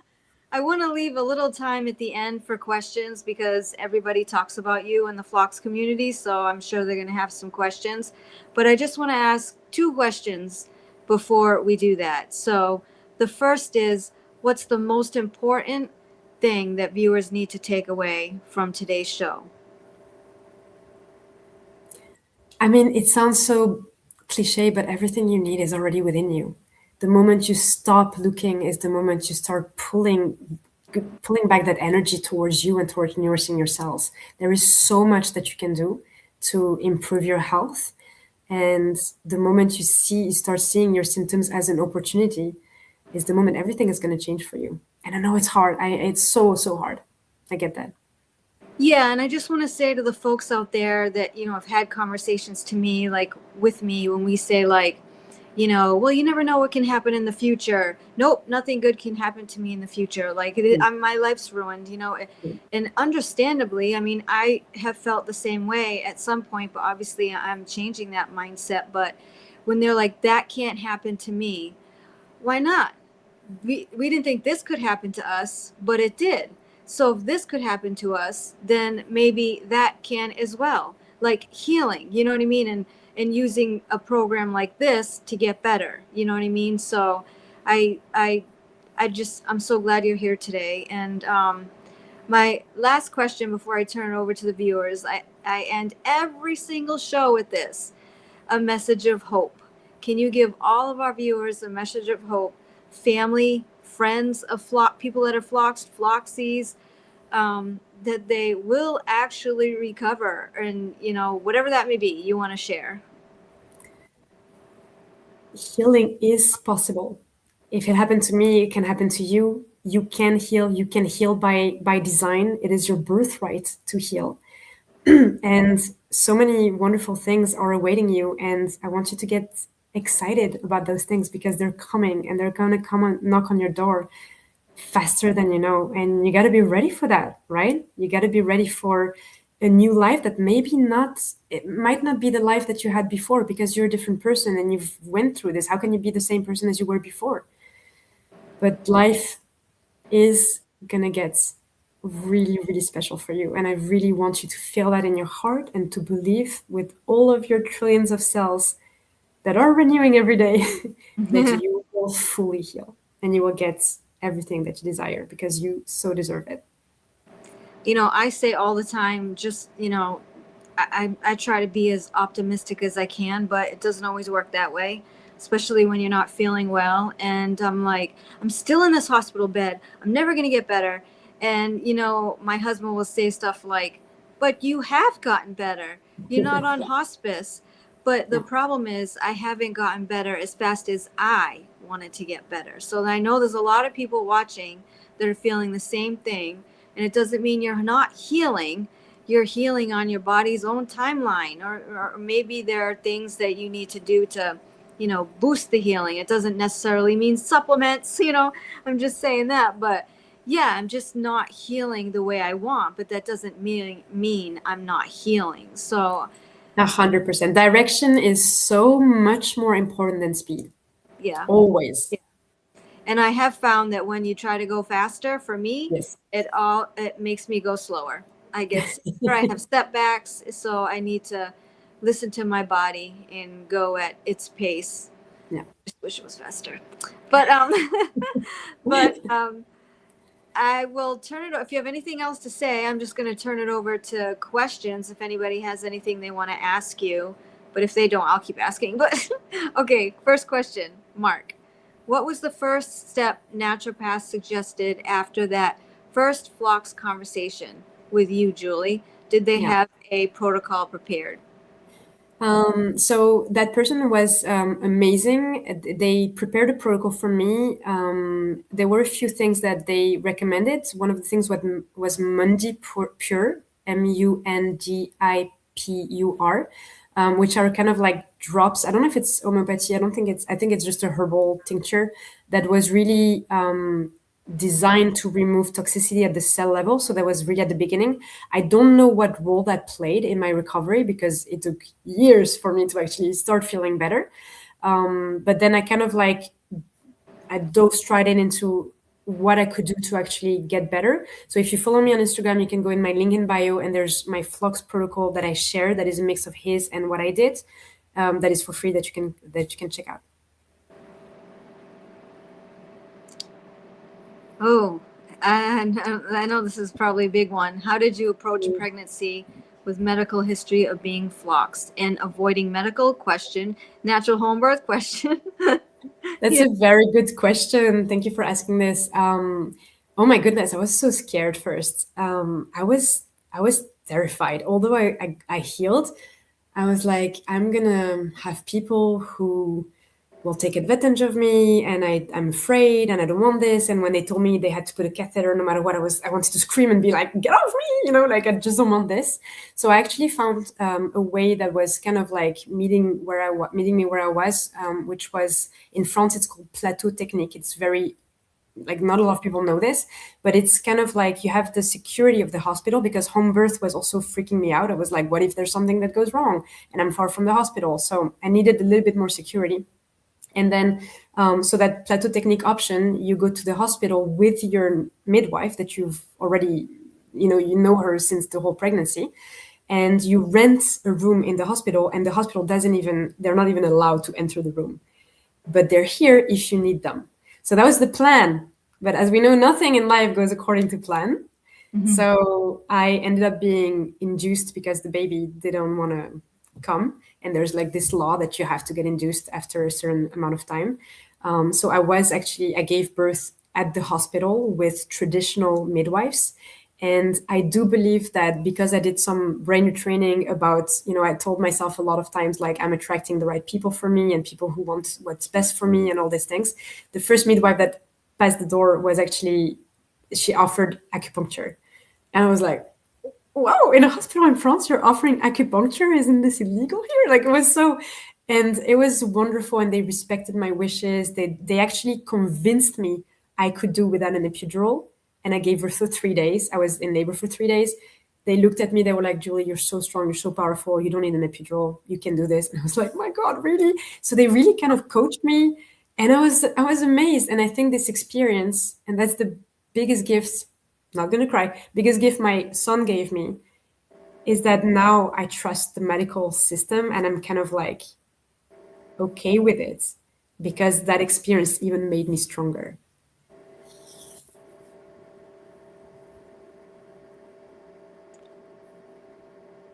I want to leave a little time at the end for questions, because everybody talks about you in the Flox community. So I'm sure they're going to have some questions. But I just want to ask 2 questions before we do that. So the first is, what's the most important thing that viewers need to take away from today's show? I mean, it sounds so cliche, but everything you need is already within you. The moment you stop looking is the moment you start pulling back that energy towards you and towards nourishing your cells. There is so much that you can do to improve your health. And the moment you start seeing your symptoms as an opportunity, is the moment everything is going to change for you. And I know it's hard. It's so hard. I get that. Yeah, and I just want to say to the folks out there that, you know, have had conversations to me, like with me, when we say, like, you know, well, you never know what can happen in the future. Nope, nothing good can happen to me in the future. Like, my life's ruined, you know. And understandably, I mean, I have felt the same way at some point, but obviously I'm changing that mindset. But when they're like, that can't happen to me, why not? We didn't think this could happen to us, but it did. So if this could happen to us, then maybe that can as well. Like healing, you know what I mean? And using a program like this to get better, you know what I mean? So I I I'm so glad you're here today. And my last question before I turn it over to the viewers, I end every single show with this, a message of hope. Can you give all of our viewers a message of hope? Family, friends of people that are floxies, that they will actually recover, and you know, whatever that may be, you want to share. Healing is possible. If it happened to me, it can happen to you. You can heal. You can heal by design. It is your birthright to heal. And so many wonderful things are awaiting you. And I want you to get excited about those things, because they're coming, and they're going to come and knock on your door faster than you know. And you got to be ready for that, right? You got to be ready for a new life that it might not be the life that you had before, because you're a different person and you've went through this. How can you be the same person as you were before? But life is going to get really, really special for you. And I really want you to feel that in your heart, and to believe with all of your trillions of cells that are renewing every day that you will fully heal, and you will get everything that you desire, because you so deserve it. You know, I say all the time, just, you know, I try to be as optimistic as I can, but it doesn't always work that way, especially when you're not feeling well. And I'm like, I'm still in this hospital bed. I'm never going to get better. And, you know, my husband will say stuff like, but you have gotten better. You're not on hospice. But the problem is, I haven't gotten better as fast as I wanted to get better. So I know there's a lot of people watching that are feeling the same thing. And it doesn't mean you're not healing. You're healing on your body's own timeline, or maybe there are things that you need to do to, you know, boost the healing. It doesn't necessarily mean supplements, you know, I'm just saying that. But yeah, I'm just not healing the way I want, but that doesn't mean I'm not healing. So 100%. Direction is so much more important than speed. yeah. Always. Yeah. And I have found that when you try to go faster, for me, Yes. it makes me go slower. I get sicker, I have setbacks, so I need to listen to my body and go at its pace. Yeah. Just wish it was faster. But I will turn it. If you have anything else to say, I'm just going to turn it over to questions. If anybody has anything they want to ask you, but if they don't, I'll keep asking. But okay, first question, Mark. What was the first step naturopath suggested after that first Phlox conversation with you, Julie? Did they have a protocol prepared? So that person was amazing. They prepared a protocol for me. There were a few things that they recommended. One of the things was Mundi Pure, MUNDIPUR, which are kind of like drops. I don't know if it's homeopathy. I think it's just a herbal tincture that was really designed to remove toxicity at the cell level. So that was really at the beginning. I don't know what role that played in my recovery, because it took years for me to actually start feeling better. But then I kind of like, I dove straight into what I could do to actually get better. So if you follow me on Instagram, you can go in my link in bio, and there's my Phlox protocol that I share, that is a mix of his and what I did. That is for free, that you can check out. Oh, and I know this is probably a big one. How did you approach pregnancy with medical history of being floxed and avoiding medical question, natural home birth question? That's a very good question. Thank you for asking this. Oh my goodness, I was so scared first. I was terrified. Although I healed, I was like, I'm gonna have people who will take advantage of me, and I'm afraid, and I don't want this. And when they told me they had to put a catheter, no matter what, I wanted to scream and be like, get off me, like I just don't want this. So I actually found a way that was kind of like meeting me where I was, which was in France. It's called plateau technique. It's very like not a lot of people know this, but it's kind of like you have the security of the hospital, because home birth was also freaking me out. I was like, what if there's something that goes wrong and I'm far from the hospital? So I needed a little bit more security. And then, so that plateau technique option, you go to the hospital with your midwife that you've already, you know her since the whole pregnancy, and you rent a room in the hospital, and the hospital they're not even allowed to enter the room, but they're here if you need them. So that was the plan. But as we know, nothing in life goes according to plan. Mm-hmm. So I ended up being induced because the baby didn't want to come. And there's like this law that you have to get induced after a certain amount of time. So I gave birth at the hospital with traditional midwives. And I do believe that because I did some brain training about, I told myself a lot of times, like, I'm attracting the right people for me and people who want what's best for me and all these things. The first midwife that passed the door she offered acupuncture. And I was like, wow, in a hospital in France, you're offering acupuncture? Isn't this illegal here? Like, and it was wonderful. And they respected my wishes. They actually convinced me I could do without an epidural. And I gave birth for 3 days. I was in labor for 3 days. They looked at me. They were like, Julie, you're so strong. You're so powerful. You don't need an epidural. You can do this. And I was like, my God, really? So they really kind of coached me. And I was amazed. And I think this experience, and that's the biggest gift, not going to cry, biggest gift my son gave me, is that now I trust the medical system, and I'm kind of like okay with it, because that experience even made me stronger.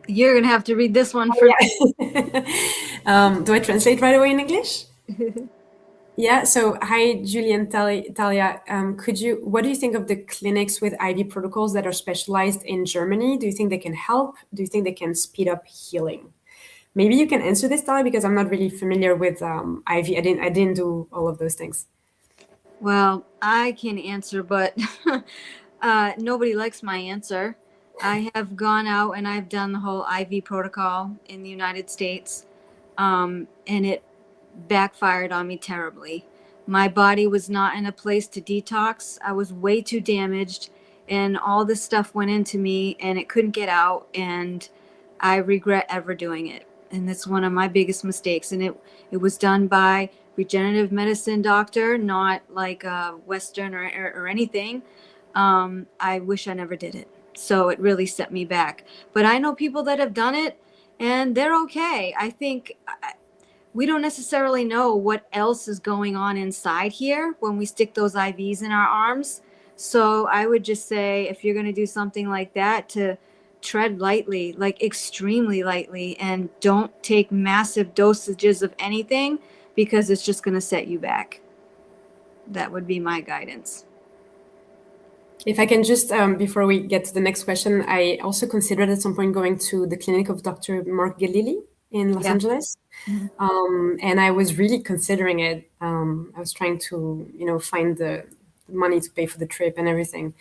You're going to have to read this one for me. Do I translate right away in English? Yeah. So, hi, Julie and Talia. What do you think of the clinics with IV protocols that are specialized in Germany? Do you think they can help? Do you think they can speed up healing? Maybe you can answer this, Talia, because I'm not really familiar with IV. I didn't do all of those things. Well, I can answer, but nobody likes my answer. I have gone out and I've done the whole IV protocol in the United States, and it backfired on me terribly. My body was not in a place to detox. I was way too damaged, and all this stuff went into me and it couldn't get out, and I regret ever doing it. And that's one of my biggest mistakes. And it was done by regenerative medicine doctor, not like Western or anything. I wish I never did it. So it really set me back. But I know people that have done it and they're okay. I think we don't necessarily know what else is going on inside here when we stick those IVs in our arms. So I would just say, if you're going to do something like that, to tread lightly, like extremely lightly, and don't take massive dosages of anything, because it's just going to set you back. That would be my guidance. If I can just, before we get to the next question, I also considered at some point going to the clinic of Dr. Mark Galili in Los Angeles. Mm-hmm. And I was really considering it. I was trying to, find the money to pay for the trip and everything.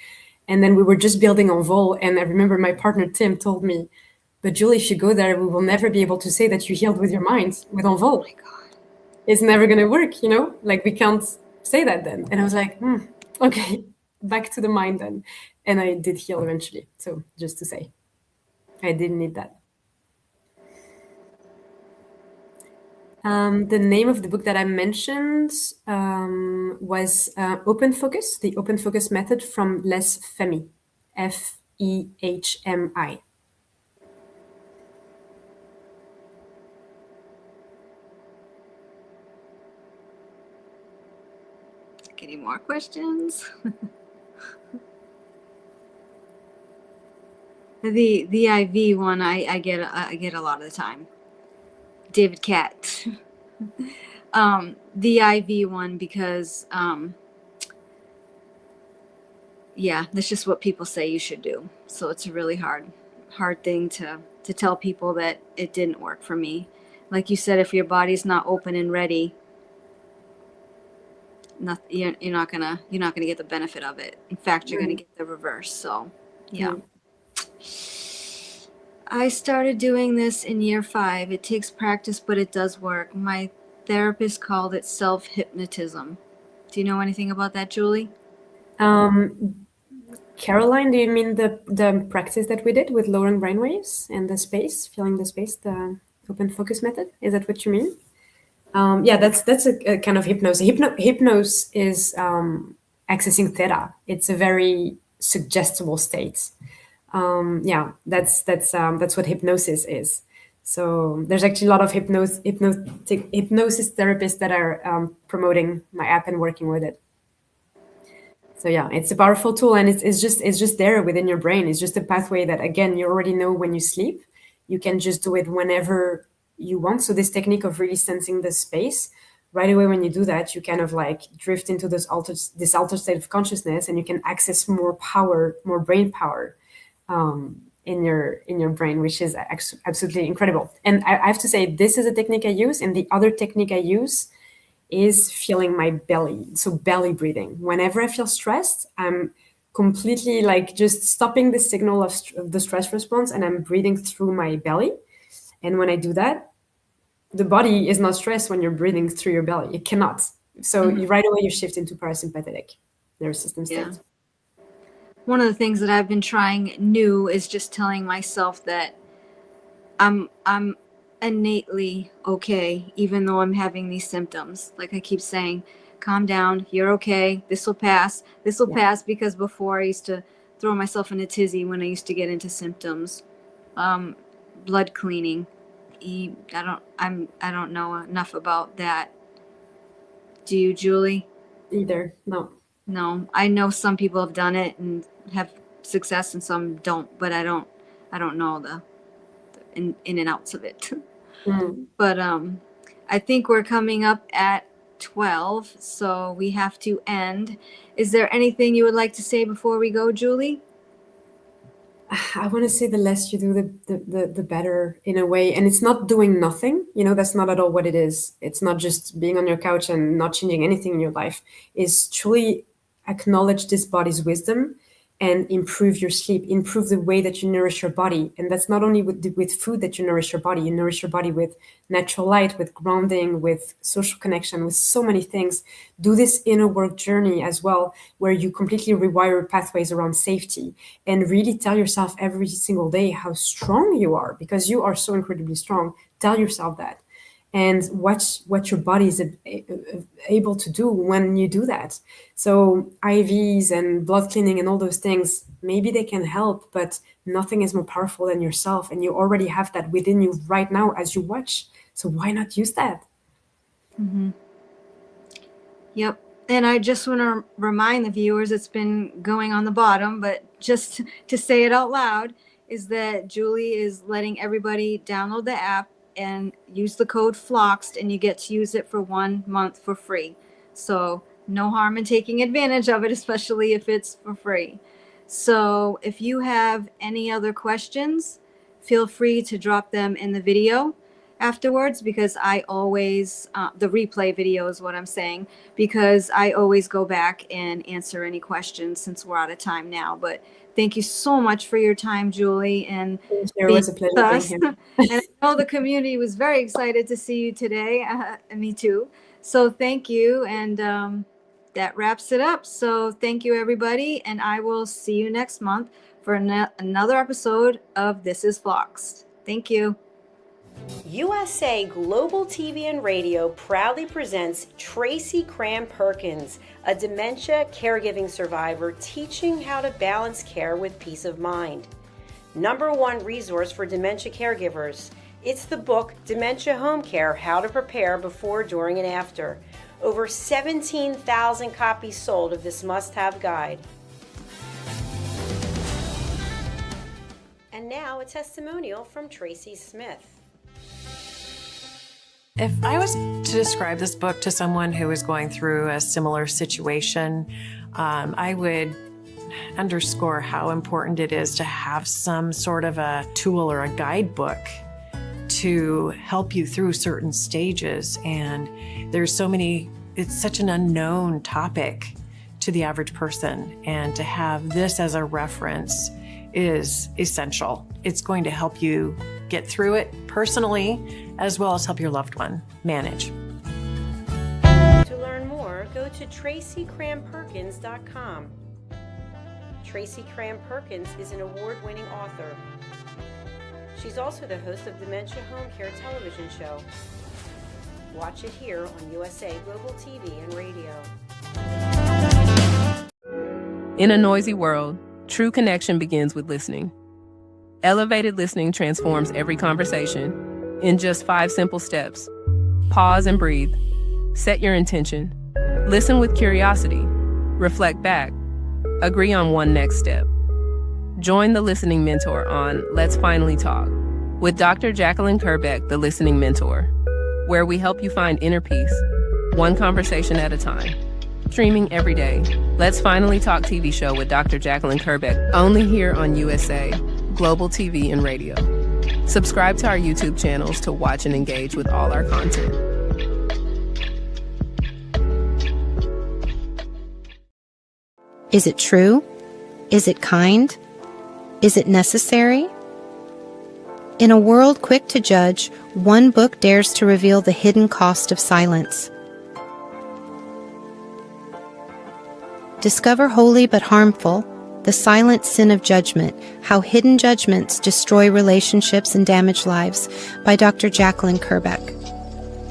And then we were just building Envol. And I remember my partner, Tim, told me, but Julie, if you go there, we will never be able to say that you healed with your mind with Envol. Oh my God. It's never going to work, like we can't say that then. And I was like, okay, back to the mind then. And I did heal eventually. So just to say, I didn't need that. The name of the book that I mentioned was Open Focus, the Open Focus Method from Les Fehmi, Fehmi. Any more questions? The IV one I get a lot of the time. David Cat. The IV one, because that's just what people say you should do. So it's really hard hard thing to tell people that it didn't work for me. Like you said, if your body's not open and ready, you're not gonna get the benefit of it. In fact, you're gonna get the reverse. So, yeah. I started doing this in year 5. It takes practice, but it does work. My therapist called it self-hypnotism. Do you know anything about that, Julie? Caroline, do you mean the practice that we did with lowering brainwaves and the space, feeling the space, the open focus method? Is that what you mean? Yeah, that's a kind of hypnosis. Hypnosis is accessing theta. It's a very suggestible state. Yeah, that's what hypnosis is. So there's actually a lot of hypnosis therapists that are promoting my app and working with it. So yeah, it's a powerful tool, and it's just there within your brain. It's just a pathway that, again, you already know when you sleep. You can just do it whenever you want. So this technique of really sensing the space, right away when you do that, you kind of like drift into this altered state of consciousness, and you can access more power, more brain power in your brain, which is absolutely incredible. And I have to say, this is a technique I use, and the other technique I use is feeling my belly. So belly breathing. Whenever I feel stressed, I'm completely like just stopping the signal of the stress response, and I'm breathing through my belly. And when I do that, the body is not stressed when you're breathing through your belly. It cannot. So right away you shift into parasympathetic nervous system state. Yeah. One of the things that I've been trying new is just telling myself that I'm innately okay, even though I'm having these symptoms. Like I keep saying, calm down, you're okay, this will pass. This will pass, because before I used to throw myself in a tizzy when I used to get into symptoms. Blood cleaning. I don't know enough about that. Do you, Julie? Either. No. I know some people have done it and have success, and some don't, but I don't know the in and outs of it. But I think we're coming up at 12, so we have to end. Is there anything you would like to say before we go, Julie? I want to say the less you do, the better, in a way. And it's not doing nothing. That's not at all what it is. It's not just being on your couch and not changing anything in your life. It's truly acknowledge this body's wisdom and improve your sleep, improve the way that you nourish your body. And that's not only with food that you nourish your body. You nourish your body with natural light, with grounding, with social connection, with so many things. Do this inner work journey as well, where you completely rewire pathways around safety, and really tell yourself every single day how strong you are, because you are so incredibly strong. Tell yourself that. And watch what your body is able to do when you do that. So IVs and blood cleaning and all those things, maybe they can help, but nothing is more powerful than yourself. And you already have that within you right now as you watch. So why not use that? Yep. And I just want to remind the viewers, it's been going on the bottom, but just to say it out loud, is that Julie is letting everybody download the app and use the code FLOXED, and you get to use it for 1 month for free. So no harm in taking advantage of it, especially if it's for free. So if you have any other questions, feel free to drop them in the video afterwards, because I always, the replay video is what I'm saying, because I always go back and answer any questions since we're out of time now. But thank you so much for your time, Julie, and it was a pleasure being here. And I know the community was very excited to see you today. Me too. So thank you, and that wraps it up. So thank you, everybody, and I will see you next month for another episode of This is Flux. Thank you. USA Global TV and Radio proudly presents Tracy Cram-Perkins, a dementia caregiving survivor teaching how to balance care with peace of mind. #1 resource for dementia caregivers. It's the book Dementia Home Care: How to Prepare Before, During, and After. Over 17,000 copies sold of this must-have guide. And now a testimonial from Talia Smith. If I was to describe this book to someone who is going through a similar situation, I would underscore how important it is to have some sort of a tool or a guidebook to help you through certain stages. And there's so many, it's such an unknown topic to the average person. And to have this as a reference is essential. It's going to help you get through it personally, as well as help your loved one manage. To learn more, go to TracyCramPerkins.com. Tracy Cram Perkins is an award-winning author. She's also the host of Dementia Home Care television show. Watch it here on USA Global TV and Radio. In a noisy world, true connection begins with listening. Elevated listening transforms every conversation in just 5 simple steps. Pause and breathe. Set your intention. Listen with curiosity. Reflect back. Agree on one next step. Join the Listening Mentor on Let's Finally Talk with Dr. Jacqueline Kerbeck, the Listening Mentor, where we help you find inner peace, one conversation at a time. Streaming every day. Let's Finally Talk TV show with Dr. Jacqueline Kerbeck, only here on USA Global TV and Radio. Subscribe to our YouTube channels to watch and engage with all our content. Is it true? Is it kind? Is it necessary? In a world quick to judge, one book dares to reveal the hidden cost of silence. Discover Holy but Harmful, The Silent Sin of Judgment, How Hidden Judgments Destroy Relationships and Damage Lives by Dr. Jacqueline Kerbeck.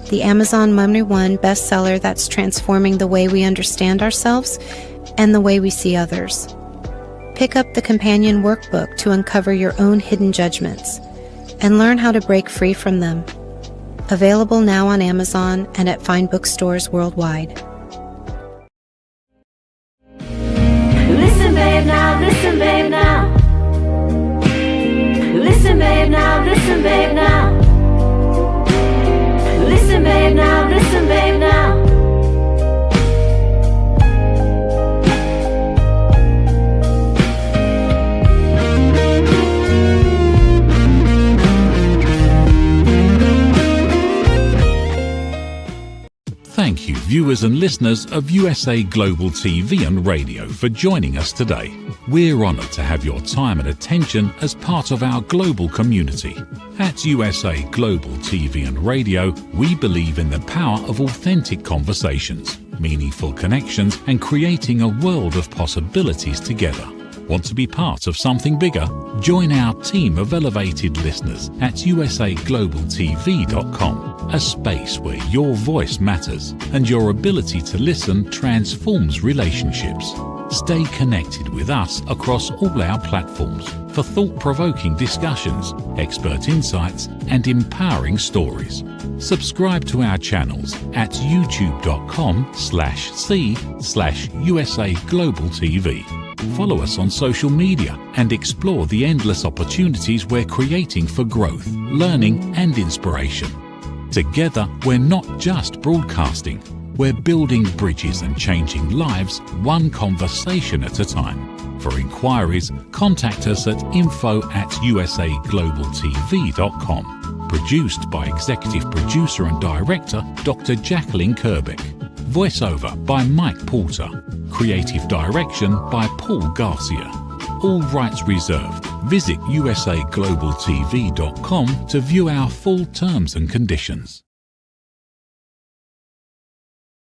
The Amazon #1 bestseller that's transforming the way we understand ourselves and the way we see others. Pick up the companion workbook to uncover your own hidden judgments and learn how to break free from them. Available now on Amazon and at fine bookstores worldwide. Listen, babe, now, listen, babe, now. Listen, babe, now, listen, babe, now. Listen, babe, now, listen, babe, now. Thank you, viewers and listeners of USA Global TV and Radio, for joining us today. We're honoured to have your time and attention as part of our global community. At USA Global TV and Radio, we believe in the power of authentic conversations, meaningful connections, and creating a world of possibilities together. Want to be part of something bigger? Join our team of elevated listeners at usaglobaltv.com, a space where your voice matters and your ability to listen transforms relationships. Stay connected with us across all our platforms for thought-provoking discussions, expert insights, and empowering stories. Subscribe to our channels at youtube.com/c/USA-Global-TV. Follow us on social media and explore the endless opportunities we're creating for growth, learning, and inspiration. Together, we're not just broadcasting, we're building bridges and changing lives one conversation at a time. For inquiries, contact us at info@usaglobaltv.com. Produced by Executive Producer and Director Dr. Jacqueline Kerbeck. Voiceover by Mike Porter. Creative direction by Paul Garcia. All rights reserved. Visit usaglobaltv.com to view our full terms and conditions.